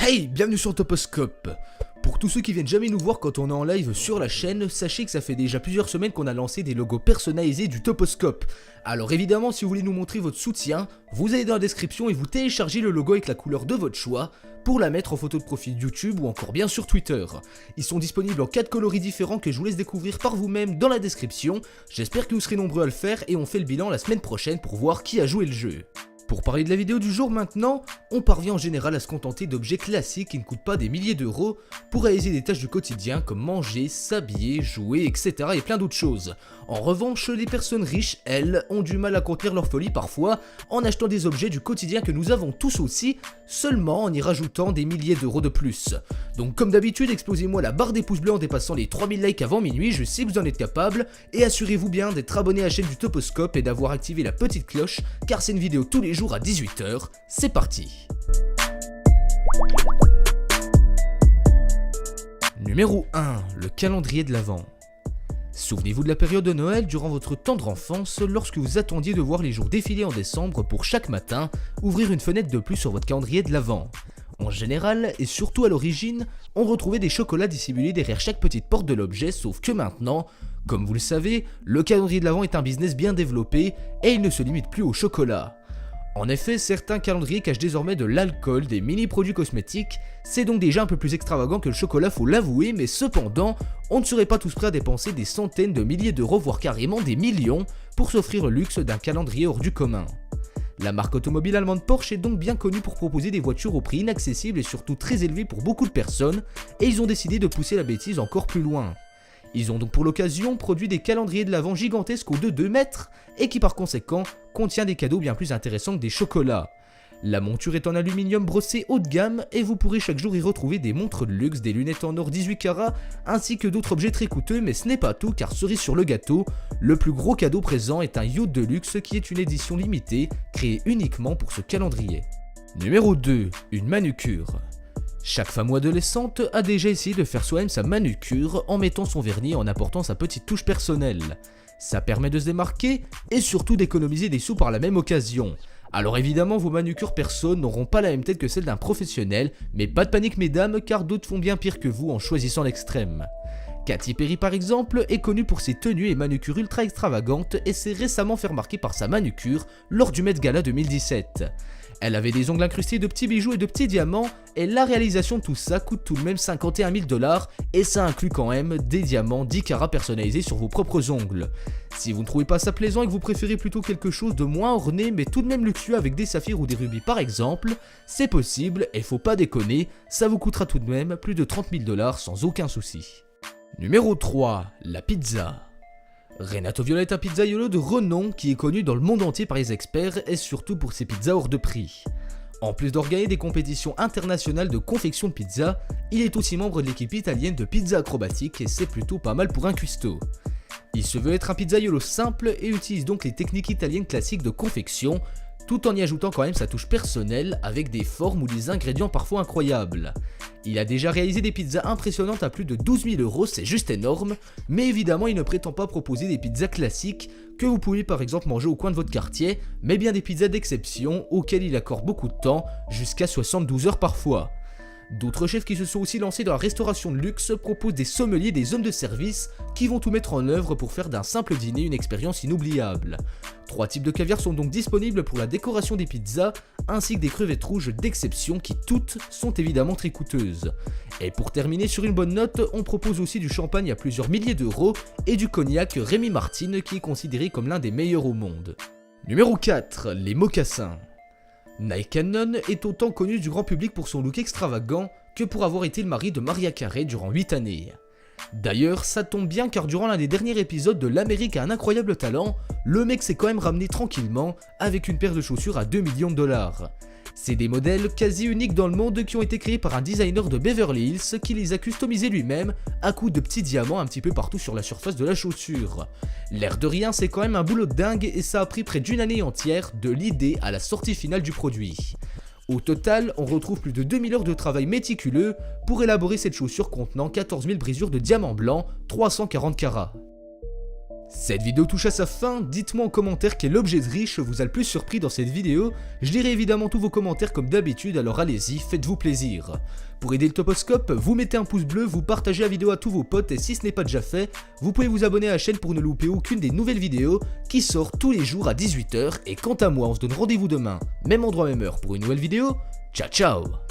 Hey, bienvenue sur Toposcope. Pour tous ceux qui viennent jamais nous voir quand on est en live sur la chaîne, sachez que ça fait déjà plusieurs semaines qu'on a lancé des logos personnalisés du Toposcope. Alors évidemment, si vous voulez nous montrer votre soutien, vous allez dans la description et vous téléchargez le logo avec la couleur de votre choix pour la mettre en photo de profil YouTube ou encore bien sur Twitter. Ils sont disponibles en 4 coloris différents que je vous laisse découvrir par vous-même dans la description. J'espère que vous serez nombreux à le faire et on fait le bilan la semaine prochaine pour voir qui a joué le jeu. Pour parler de la vidéo du jour maintenant, on parvient en général à se contenter d'objets classiques qui ne coûtent pas des milliers d'euros pour réaliser des tâches du quotidien comme manger, s'habiller, jouer, etc. et plein d'autres choses. En revanche, les personnes riches, elles, ont du mal à contenir leur folie parfois en achetant des objets du quotidien que nous avons tous aussi, seulement en y rajoutant des milliers d'euros de plus. Donc comme d'habitude, explosez-moi la barre des pouces bleus en dépassant les 3000 likes avant minuit, je sais que vous en êtes capable, et assurez-vous bien d'être abonné à la chaîne du Toposcope et d'avoir activé la petite cloche, car c'est une vidéo tous les jours à 18 h, c'est parti. Numéro 1, le calendrier de l'Avent. Souvenez-vous de la période de Noël durant votre tendre enfance, lorsque vous attendiez de voir les jours défiler en décembre pour chaque matin ouvrir une fenêtre de plus sur votre calendrier de l'Avent. En général, et surtout à l'origine, on retrouvait des chocolats dissimulés derrière chaque petite porte de l'objet, sauf que maintenant, comme vous le savez, le calendrier de l'Avent est un business bien développé et il ne se limite plus au chocolat. En effet, certains calendriers cachent désormais de l'alcool, des mini-produits cosmétiques, c'est donc déjà un peu plus extravagant que le chocolat, faut l'avouer, mais cependant, on ne serait pas tous prêts à dépenser des centaines de milliers d'euros, voire carrément des millions, pour s'offrir le luxe d'un calendrier hors du commun. La marque automobile allemande Porsche est donc bien connue pour proposer des voitures au prix inaccessible et surtout très élevé pour beaucoup de personnes, et ils ont décidé de pousser la bêtise encore plus loin. Ils ont donc pour l'occasion produit des calendriers de l'Avent gigantesques hauts de 2 mètres et qui par conséquent contient des cadeaux bien plus intéressants que des chocolats. La monture est en aluminium brossé haut de gamme et vous pourrez chaque jour y retrouver des montres de luxe, des lunettes en or 18 carats ainsi que d'autres objets très coûteux, mais ce n'est pas tout car cerise sur le gâteau, le plus gros cadeau présent est un yacht de luxe qui est une édition limitée créée uniquement pour ce calendrier. Numéro 2, une manucure. Chaque femme ou adolescente a déjà essayé de faire soi-même sa manucure en mettant son vernis et en apportant sa petite touche personnelle. Ça permet de se démarquer et surtout d'économiser des sous par la même occasion. Alors évidemment, vos manucures perso n'auront pas la même tête que celle d'un professionnel, mais pas de panique mesdames, car d'autres font bien pire que vous en choisissant l'extrême. Katy Perry par exemple est connue pour ses tenues et manucures ultra extravagantes et s'est récemment fait remarquer par sa manucure lors du Met Gala 2017. Elle avait des ongles incrustés de petits bijoux et de petits diamants et la réalisation de tout ça coûte tout de même 51 000 $ et ça inclut quand même des diamants 10 carats personnalisés sur vos propres ongles. Si vous ne trouvez pas ça plaisant et que vous préférez plutôt quelque chose de moins orné mais tout de même luxueux avec des saphirs ou des rubis par exemple, c'est possible et faut pas déconner, ça vous coûtera tout de même plus de 30 000 $ sans aucun souci. Numéro 3, la pizza. Renato Viola est un pizzaiolo de renom qui est connu dans le monde entier par les experts et surtout pour ses pizzas hors de prix. En plus d'organiser des compétitions internationales de confection de pizza, il est aussi membre de l'équipe italienne de pizza acrobatique et c'est plutôt pas mal pour un cuistot. Il se veut être un pizzaiolo simple et utilise donc les techniques italiennes classiques de confection, tout en y ajoutant quand même sa touche personnelle avec des formes ou des ingrédients parfois incroyables. Il a déjà réalisé des pizzas impressionnantes à plus de 12 000 €, c'est juste énorme, mais évidemment il ne prétend pas proposer des pizzas classiques que vous pouvez par exemple manger au coin de votre quartier, mais bien des pizzas d'exception auxquelles il accorde beaucoup de temps, jusqu'à 72 heures parfois. D'autres chefs qui se sont aussi lancés dans la restauration de luxe proposent des sommeliers et des hommes de service qui vont tout mettre en œuvre pour faire d'un simple dîner une expérience inoubliable. 3 types de caviar sont donc disponibles pour la décoration des pizzas, ainsi que des crevettes rouges d'exception qui toutes sont évidemment très coûteuses. Et pour terminer sur une bonne note, on propose aussi du champagne à plusieurs milliers d'euros et du cognac Rémy Martin qui est considéré comme l'un des meilleurs au monde. Numéro 4, les mocassins. Nike Cannon est autant connu du grand public pour son look extravagant que pour avoir été le mari de Mariah Carey durant 8 années. D'ailleurs, ça tombe bien car durant l'un des derniers épisodes de L'Amérique a un incroyable talent, le mec s'est quand même ramené tranquillement avec une paire de chaussures à 2 millions de $. C'est des modèles quasi uniques dans le monde qui ont été créés par un designer de Beverly Hills qui les a customisés lui-même à coups de petits diamants un petit peu partout sur la surface de la chaussure. L'air de rien, c'est quand même un boulot de dingue et ça a pris près d'une année entière de l'idée à la sortie finale du produit. Au total, on retrouve plus de 2000 heures de travail méticuleux pour élaborer cette chaussure contenant 14 000 brisures de diamants blancs, 340 carats. Cette vidéo touche à sa fin, dites-moi en commentaire quel objet de riche vous a le plus surpris dans cette vidéo, je lirai évidemment tous vos commentaires comme d'habitude, alors allez-y, faites-vous plaisir. Pour aider le Toposcope, vous mettez un pouce bleu, vous partagez la vidéo à tous vos potes et si ce n'est pas déjà fait, vous pouvez vous abonner à la chaîne pour ne louper aucune des nouvelles vidéos qui sortent tous les jours à 18 h et quant à moi on se donne rendez-vous demain, même endroit même heure pour une nouvelle vidéo, ciao ciao.